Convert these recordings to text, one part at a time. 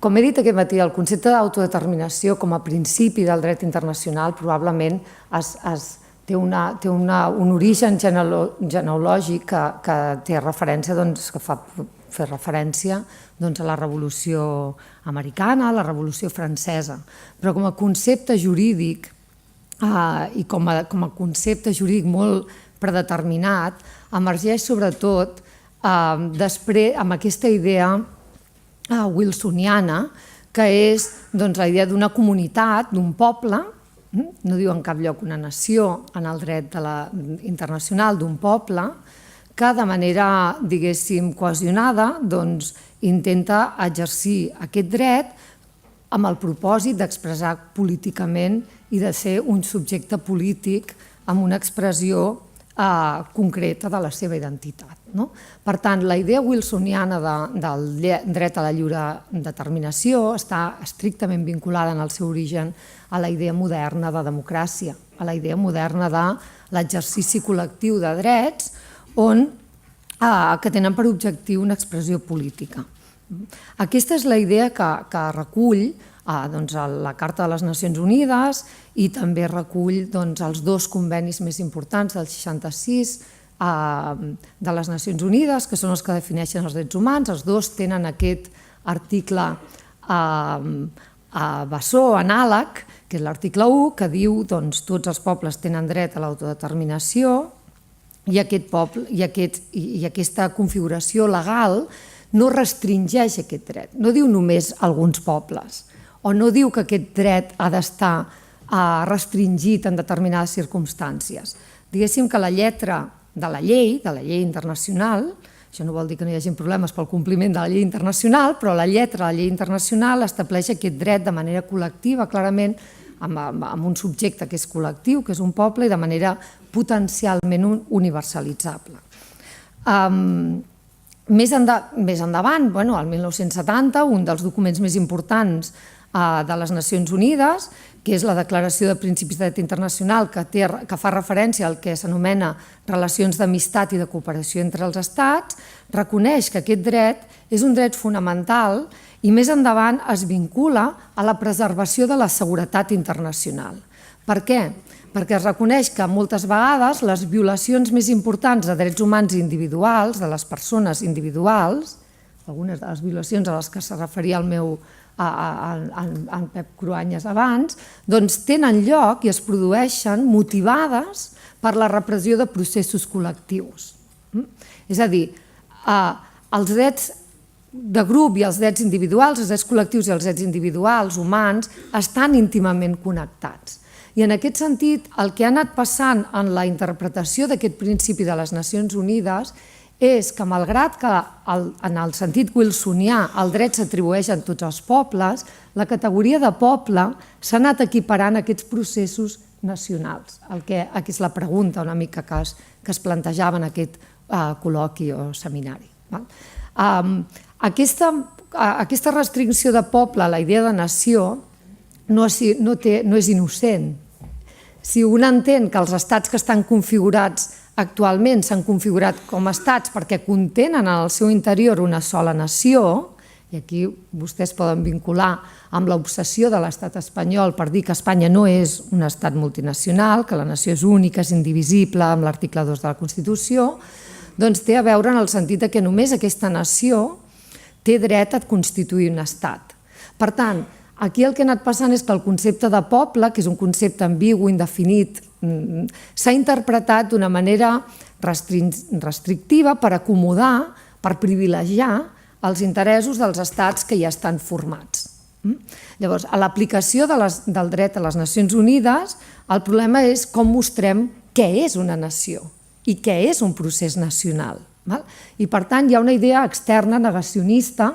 Com he dit aquest matí, el concepte d'autodeterminació com a principi del dret internacional probablement té un origen genealògic que té referència, que fa fer referència a la Revolució Americana, a la Revolució Francesa. Però com a concepte jurídic i com a concepte jurídic molt predeterminat, emergeix sobretot després amb aquesta idea wilsoniana, que és la idea d'una comunitat, d'un poble, no diu en cap lloc una nació en el dret internacional, d'un poble, que de manera, diguéssim, cohesionada intenta exercir aquest dret amb el propòsit d'expressar políticament i de ser un subjecte polític amb una expressió concreta de la seva identitat. Per tant, la idea wilsoniana del dret a la lliure determinació està estrictament vinculada en el seu origen a la idea moderna de democràcia, a la idea moderna de l'exercici col·lectiu de drets que tenen per objectiu una expressió política. Aquesta és la idea que recull la Carta de les Nacions Unides i també recull els dos convenis més importants del 66 de les Nacions Unides, que són els que defineixen els drets humans. Els dos tenen aquest article bessó, anàleg, que és l'article 1, que diu que tots els pobles tenen dret a l'autodeterminació i aquesta configuració legal no restringeix aquest dret. No diu només alguns pobles, o no diu que aquest dret ha d'estar restringit en determinades circumstàncies. Diguéssim que la lletra de la llei internacional, això no vol dir que no hi hagi problemes pel compliment de la llei internacional, però la lletra de la llei internacional estableix aquest dret de manera col·lectiva, clarament, amb un subjecte que és col·lectiu, que és un poble, i de manera potencialment universalitzable. Més endavant, el 1970, un dels documents més importants de les Nacions Unides, que és la Declaració de Principis de Dret Internacional, que fa referència al que s'anomena relacions d'amistat i de cooperació entre els estats, reconeix que aquest dret és un dret fonamental i més endavant es vincula a la preservació de la seguretat internacional. Per què? Perquè es reconeix que moltes vegades les violacions més importants de drets humans individuals, de les persones individuals, algunes de les violacions a les que se referia en Pep Cruanyes abans, tenen lloc i es produeixen motivades per la repressió de processos col·lectius. És a dir, els drets de grup i els drets individuals, els drets col·lectius i els drets individuals, humans, estan íntimament connectats. I en aquest sentit, el que ha anat passant en la interpretació d'aquest principi de les Nacions Unides és que, malgrat que en el sentit wilsonià el dret s'atribueix a tots els pobles, la categoria de poble s'ha anat equiparant a aquests processos nacionals, que és la pregunta una mica que es plantejava en aquest col·loqui o seminari. Aquesta restricció de poble a la idea de nació no és innocent. Si un entén que els estats que estan configurats actualment s'han configurat com a estats perquè contenen en el seu interior una sola nació, i aquí vostès poden vincular amb l'obsessió de l'estat espanyol per dir que Espanya no és un estat multinacional, que la nació és única, és indivisible, amb l'article 2 de la Constitució, doncs té a veure en el sentit que només aquesta nació té dret a constituir un estat. Per tant, aquí el que ha anat passant és que el concepte de poble, que és un concepte ambigu, indefinit, s'ha interpretat d'una manera restrictiva per acomodar, per privilegiar els interessos dels estats que ja estan formats. Llavors, a l'aplicació del dret a les Nacions Unides, el problema és com mostrem què és una nació i què és un procés nacional. I per tant hi ha una idea externa negacionista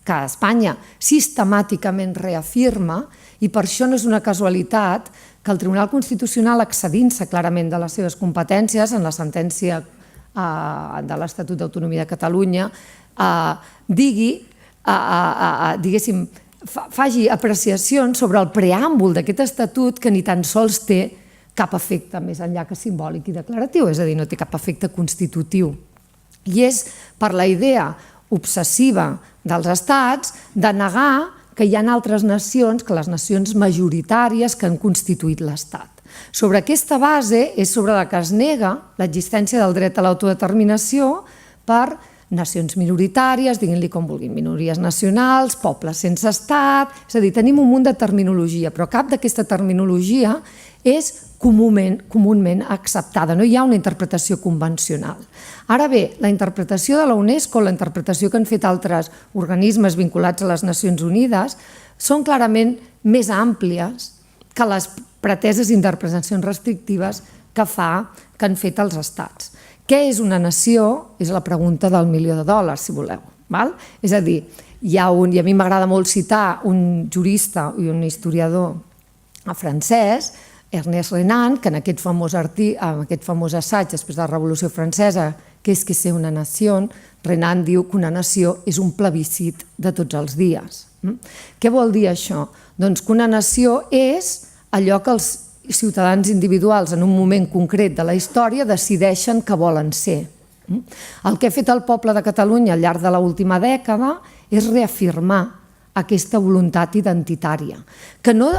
que Espanya sistemàticament reafirma, i per això no és una casualitat que el Tribunal Constitucional, excedint-se clarament de les seves competències en la sentència de l'Estatut d'Autonomia de Catalunya, faci apreciacions sobre el preàmbul d'aquest estatut que ni tan sols té cap efecte més enllà que simbòlic i declaratiu, és a dir, no té cap efecte constitutiu. I és per la idea obsessiva dels estats de negar que hi ha altres nacions, que les nacions majoritàries que han constituït l'Estat. Sobre aquesta base és sobre la que es nega l'existència del dret a l'autodeterminació per nacions minoritàries, diguin-li com vulguin, minories nacionals, pobles sense estat... És a dir, tenim un munt de terminologia, però cap d'aquesta terminologia és comúment acceptada, no hi ha una interpretació convencional. Ara bé, la interpretació de la UNESCO, la interpretació que han fet altres organismes vinculats a les Nacions Unides, són clarament més àmplies que les preteses interpretacions restrictives que han fet els estats. Què és una nació? És la pregunta del $1.000.000, si voleu. És a dir, i a mi m'agrada molt citar un jurista i un historiador francès, Ernest Renan, que en aquest famós assaig després de la Revolució Francesa, que és que ser una nació, Renan diu que una nació és un plebiscit de tots els dies. Què vol dir això? Doncs que una nació és allò que els ciutadans individuals en un moment concret de la història decideixen que volen ser. El que ha fet el poble de Catalunya al llarg de l'última dècada és reafirmar aquesta voluntat identitària, que no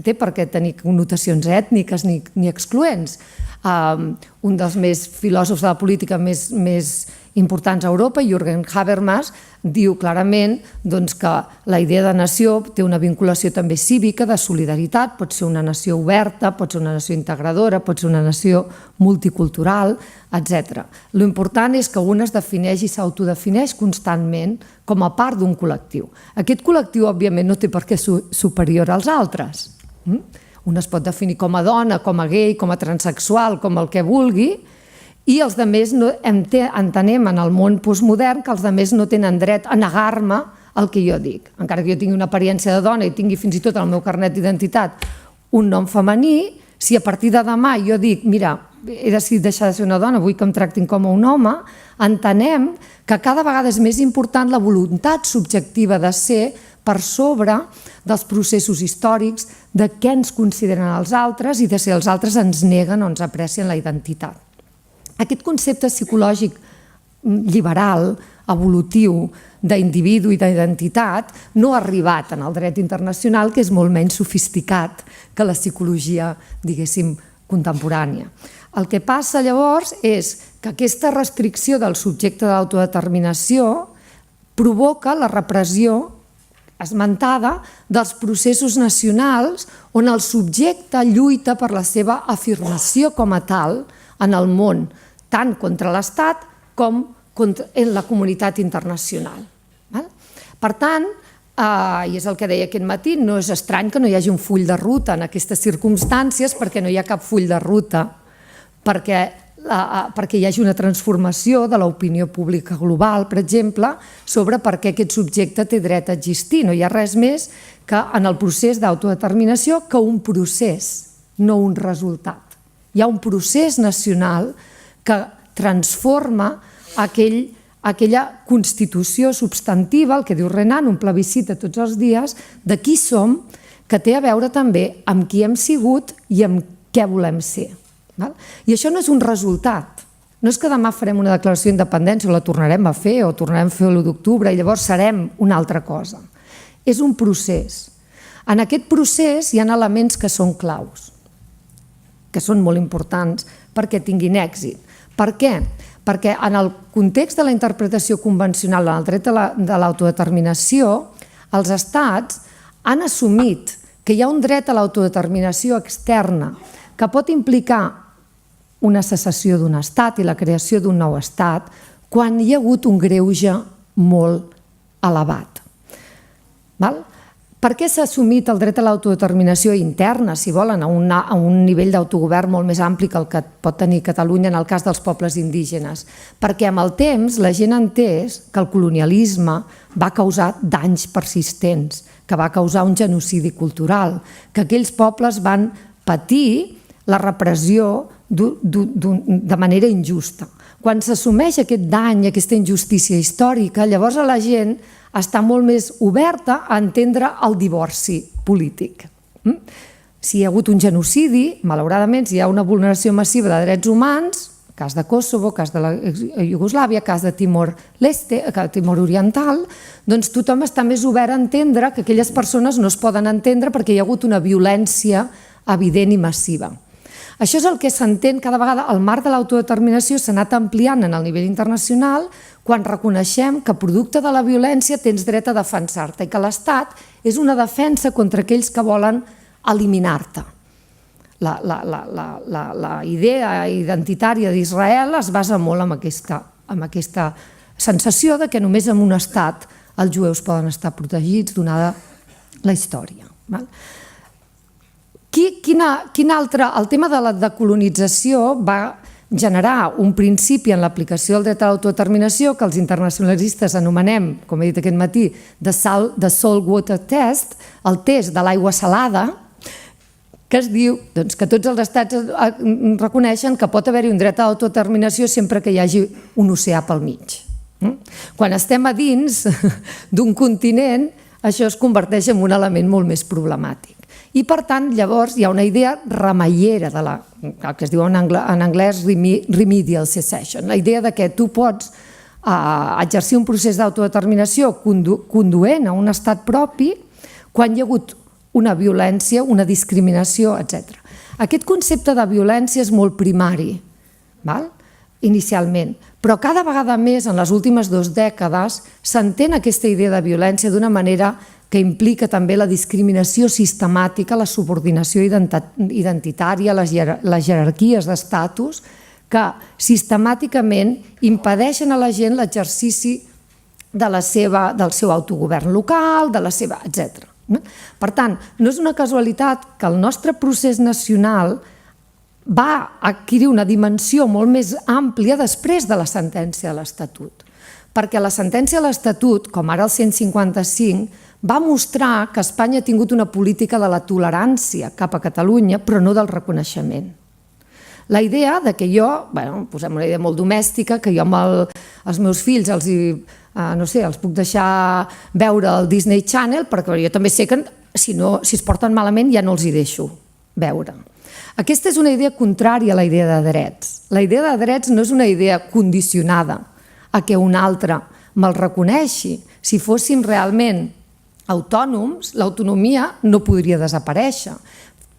té per què tenir connotacions ètniques ni excloents. Un dels filòsofs de la política més importants a Europa, Jürgen Habermas, diu clarament que la idea de nació té una vinculació també cívica, de solidaritat, pot ser una nació oberta, pot ser una nació integradora, pot ser una nació multicultural, etc. L'important és que un es defineix i s'autodefineix constantment com a part d'un col·lectiu. Aquest col·lectiu, òbviament, no té per què ser superior als altres. Un es pot definir com a dona, com a gay, com a transsexual, com el que vulgui, i els altres entenem en el món postmodern que els altres no tenen dret a negar-me el que jo dic. Encara que jo tingui una apariència de dona i tingui fins i tot el meu carnet d'identitat un nom femení, si a partir de demà jo dic, mira, he decidit deixar de ser una dona, vull que em tractin com a un home, entenem que cada vegada és més important la voluntat subjectiva de ser per sobre dels processos històrics, de què ens consideren els altres i de si els altres ens neguen o ens aprecien la identitat. Aquest concepte psicològic liberal, evolutiu, d'individu i d'identitat no ha arribat en el dret internacional, que és molt menys sofisticat que la psicologia, diguéssim, contemporània. El que passa llavors és que aquesta restricció del subjecte de l'autodeterminació provoca la repressió esmentada dels processos nacionals on el subjecte lluita per la seva afirmació com a tal en el món, tant contra l'Estat com en la comunitat internacional. Per tant, i és el que deia aquest matí, no és estrany que no hi hagi un full de ruta en aquestes circumstàncies, perquè no hi ha cap full de ruta, perquè hi hagi una transformació de l'opinió pública global, per exemple, sobre per què aquest subjecte té dret a existir. No hi ha res més que en el procés d'autodeterminació que un procés, no un resultat. Hi ha un procés nacional que transforma aquella constitució substantiva, el que diu Renan, un plebiscit de tots els dies, de qui som, que té a veure també amb qui hem sigut i amb què volem ser. I això no és un resultat. No és que demà farem una declaració d'independència o la tornarem a fer o tornarem a fer l'1 d'octubre i llavors serem una altra cosa. És un procés. En aquest procés hi ha elements que són claus, que són molt importants perquè tinguin èxit. Per què? Perquè en el context de la interpretació convencional en el dret de l'autodeterminació, els estats han assumit que hi ha un dret a l'autodeterminació externa que pot implicar una secessió d'un estat i la creació d'un nou estat quan hi ha hagut un greuge molt elevat. Per què s'ha assumit el dret a l'autodeterminació interna, si volen, a un nivell d'autogovern molt més ampli que el que pot tenir Catalunya en el cas dels pobles indígenes? Perquè amb el temps la gent ha entès que el colonialisme va causar danys persistents, que va causar un genocidi cultural, que aquells pobles van patir la repressió de manera injusta. Quan s'assumeix aquest dany, aquesta injustícia històrica, llavors la gent està molt més oberta a entendre el divorci polític. Si hi ha hagut un genocidi, malauradament, si hi ha una vulneració massiva de drets humans, cas de Kosovo, cas de la Iugoslàvia, cas de Timor-Leste, Timor Oriental, doncs tothom està més obert a entendre que aquelles persones no es poden entendre perquè hi ha hagut una violència evident i massiva. Això és el que s'entén cada vegada. El marc de l'autodeterminació s'ha anat ampliant en el nivell internacional quan reconeixem que producte de la violència tens dret a defensar-te i que l'Estat és una defensa contra aquells que volen eliminar-te. La idea identitària d'Israel es basa molt en aquesta sensació de que només en un estat els jueus poden estar protegits donada la història. El tema de la decolonització va generar un principi en l'aplicació del dret a l'autodeterminació que els internacionalistes anomenem, com he dit aquest matí, de salt water test, el test de l'aigua salada, que es diu que tots els estats reconeixen que pot haver-hi un dret a l'autodeterminació sempre que hi hagi un oceà pel mig. Quan estem a dins d'un continent, això es converteix en un element molt més problemàtic. I, per tant, llavors hi ha una idea remeiera, el que es diu en anglès remedial secession, la idea que tu pots exercir un procés d'autodeterminació conduent a un estat propi quan hi ha hagut una violència, una discriminació, etc. Aquest concepte de violència és molt primari, inicialment, però cada vegada més en les últimes 2 dècades s'entén aquesta idea de violència d'una manera que implica també la discriminació sistemàtica, la subordinació identitària, les jerarquies d'estatus que sistemàticament impedeixen a la gent l'exercici del seu autogovern local, etc. Per tant, no és una casualitat que el nostre procés nacional va adquirir una dimensió molt més àmplia després de la sentència de l'Estatut. Perquè la sentència de l'Estatut, com ara el 155, va mostrar que Espanya ha tingut una política de la tolerància cap a Catalunya, però no del reconeixement. La idea que jo, posem una idea molt domèstica, que jo amb els meus fills els puc deixar veure el Disney Channel, perquè jo també sé que si es porten malament ja no els hi deixo veure. Aquesta és una idea contrària a la idea de drets. La idea de drets no és una idea condicionada a que un altre me'l reconeixi. Si fóssim realment autònoms, l'autonomia no podria desaparèixer.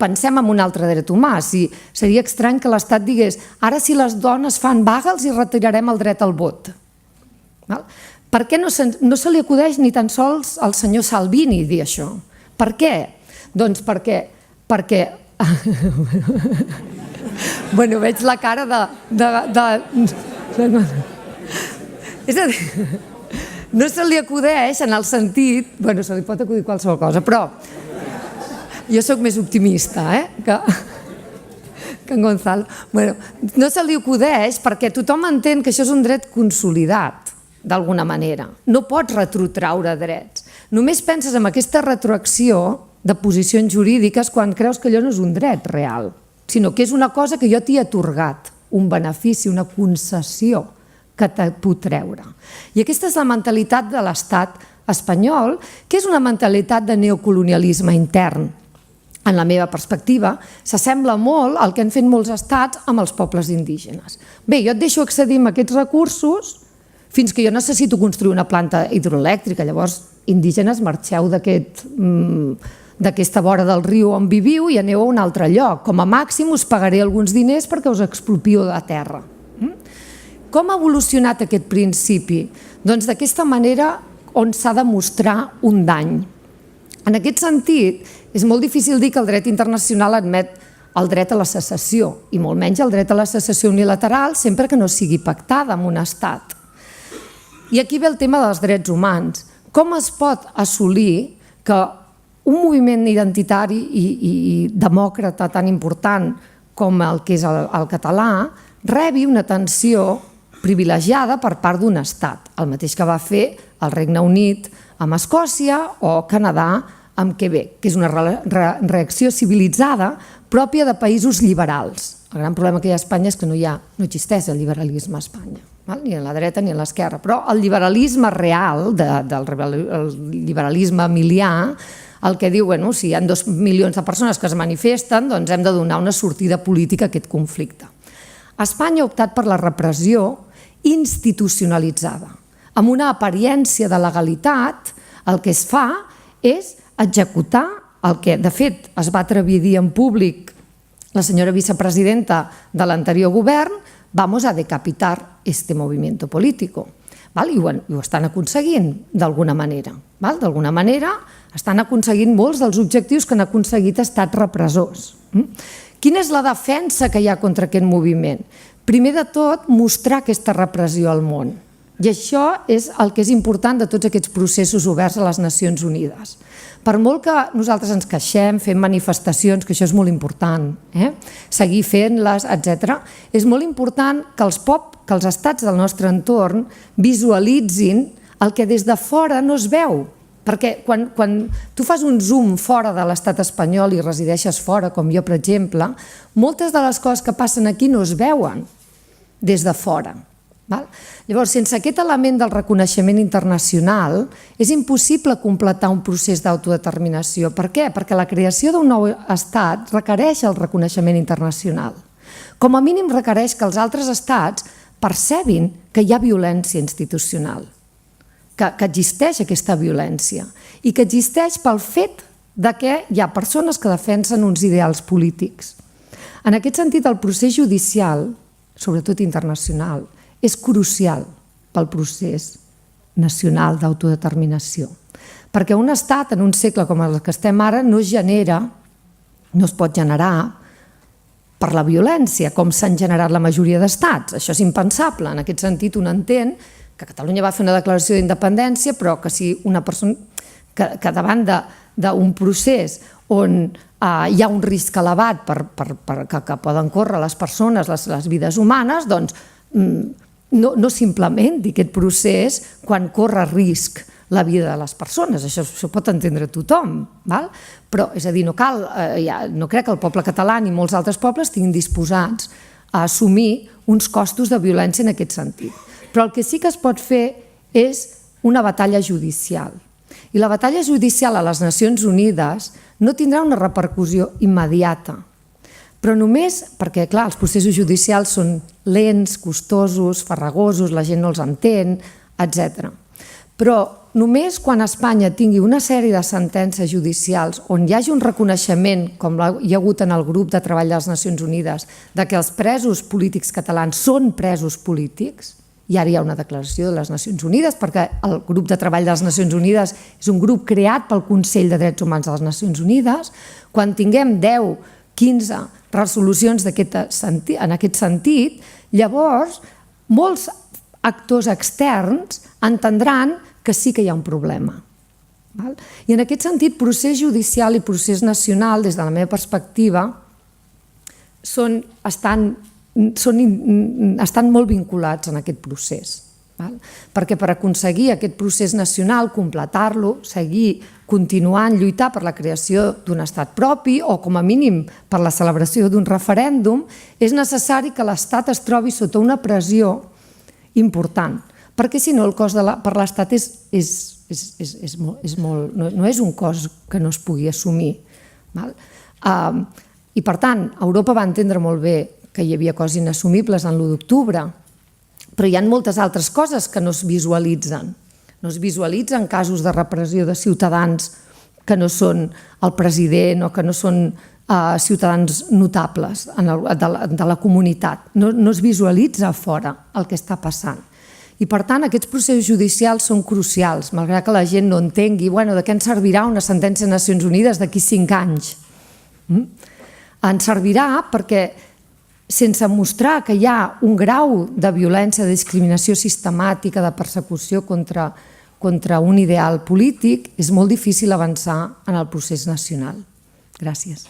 Pensem en un altre dret humà. Seria estrany que l'Estat digués ara si les dones fan vaga els hi retirarem el dret al vot. Per què no se li acudeix ni tan sols al senyor Salvini dir això? Per què? Doncs perquè... Bueno, veig la cara És a dir, no se li acudeix en el sentit... Bueno, se li pot acudir qualsevol cosa, però jo sóc més optimista que en Gonzalo. No se li acudeix perquè tothom entén que això és un dret consolidat, d'alguna manera. No pots retrotraure drets. Només penses en aquesta retroacció de posicions jurídiques quan creus que allò no és un dret real, sinó que és una cosa que jo t'hi he atorgat, un benefici, una concessió que te puc treure. I aquesta és la mentalitat de l'Estat espanyol, que és una mentalitat de neocolonialisme intern. En la meva perspectiva, s'assembla molt al que han fet molts estats amb els pobles indígenes. Bé, jo et deixo accedir a aquests recursos fins que jo necessito construir una planta hidroelèctrica. Llavors, indígenes, marxeu d'aquesta vora del riu on viviu i aneu a un altre lloc. Com a màxim us pagaré alguns diners perquè us expropio de la terra. Com ha evolucionat aquest principi? Doncs d'aquesta manera on s'ha de mostrar un dany. En aquest sentit, és molt difícil dir que el dret internacional admet el dret a la secessió, i molt menys el dret a la secessió unilateral sempre que no sigui pactada amb un estat. I aquí ve el tema dels drets humans. Com es pot assolir que un moviment identitari i demòcrata tan important com el que és el català rebi una atenció privilegiada per part d'un estat, el mateix que va fer el Regne Unit amb Escòcia o Canadà amb Quebec, que és una reacció civilitzada pròpia de països liberals. El gran problema que hi ha a Espanya és que no existeix el liberalisme a Espanya, ni a la dreta ni a l'esquerra, però el liberalisme real, el liberalisme emilià, el que diu, si hi ha 2 milions de persones que es manifesten, doncs hem de donar una sortida política a aquest conflicte. Espanya ha optat per la repressió institucionalitzada. Amb una apariència de legalitat, el que es fa és executar el que, de fet, es va atrevir a dir en públic la senyora vicepresidenta de l'anterior govern: vamos a decapitar este movimiento político. I ho estan aconseguint d'alguna manera. D'alguna manera estan aconseguint molts dels objectius que han aconseguit estats repressors. Quina és la defensa que hi ha contra aquest moviment? Primer de tot, mostrar aquesta repressió al món. I això és el que és important de tots aquests processos oberts a les Nacions Unides. Per molt que nosaltres ens queixem, fem manifestacions, que això és molt important, seguir fent-les, etc., és molt important que els estats del nostre entorn visualitzin el que des de fora no es veu. Perquè quan tu fas un zoom fora de l'estat espanyol i resideixes fora, com jo, per exemple, moltes de les coses que passen aquí no es veuen des de fora. Llavors, sense aquest element del reconeixement internacional, és impossible completar un procés d'autodeterminació. Per què? Perquè la creació d'un nou estat requereix el reconeixement internacional. Com a mínim requereix que els altres estats percebin que hi ha violència institucional, que existeix aquesta violència i que existeix pel fet que hi ha persones que defensen uns ideals polítics. En aquest sentit, el procés judicial, sobretot internacional, és crucial pel procés nacional d'autodeterminació. Perquè un estat en un segle com el que estem ara no es pot generar per la violència, com s'han generat la majoria d'estats. Això és impensable. En aquest sentit, un entén que Catalunya va fer una declaració d'independència, però que si una persona que davant d'un procés on hi ha un risc elevat que poden córrer les persones, les vides humanes, doncs no s'implementi aquest procés quan corre risc la vida de les persones. Això pot entendre tothom. Però, és a dir, no crec que el poble català ni molts altres pobles estiguin disposats a assumir uns costos de violència en aquest sentit. Però el que sí que es pot fer és una batalla judicial. I la batalla judicial a les Nacions Unides no tindrà una repercussió immediata, però només perquè, clar, els processos judicials són lents, costosos, farragosos, la gent no els entén, etc. Però només quan Espanya tingui una sèrie de sentències judicials on hi hagi un reconeixement, com hi ha hagut en el grup de treball de les Nacions Unides, de que els presos polítics catalans són presos polítics, i ara hi ha una declaració de les Nacions Unides, perquè el grup de treball de les Nacions Unides és un grup creat pel Consell de Drets Humans de les Nacions Unides, quan tinguem 10, 15 resolucions en aquest sentit, llavors molts actors externs entendran que sí que hi ha un problema. I en aquest sentit, procés judicial i procés nacional, des de la meva perspectiva, estan molt vinculats en aquest procés. Perquè per aconseguir aquest procés nacional, completar-lo, seguir continuant, lluitar per la creació d'un estat propi o, com a mínim, per la celebració d'un referèndum, és necessari que l'estat es trobi sota una pressió important, perquè si no el cost per l'estat no és un cost que no es pugui assumir. I per tant, Europa va entendre molt bé que hi havia coses inassumibles en l'1 d'octubre, però hi ha moltes altres coses que no es visualitzen. No es visualitzen casos de repressió de ciutadans que no són el president o que no són ciutadans notables de la comunitat. No es visualitza a fora el que està passant. I per tant, aquests processos judicials són crucials, malgrat que la gent no entengui de què ens servirà una sentència de Nacions Unides d'aquí 5 anys. Ens servirà perquè sense mostrar que hi ha un grau de violència, de discriminació sistemàtica, de persecució contra un ideal polític, és molt difícil avançar en el procés nacional. Gràcies.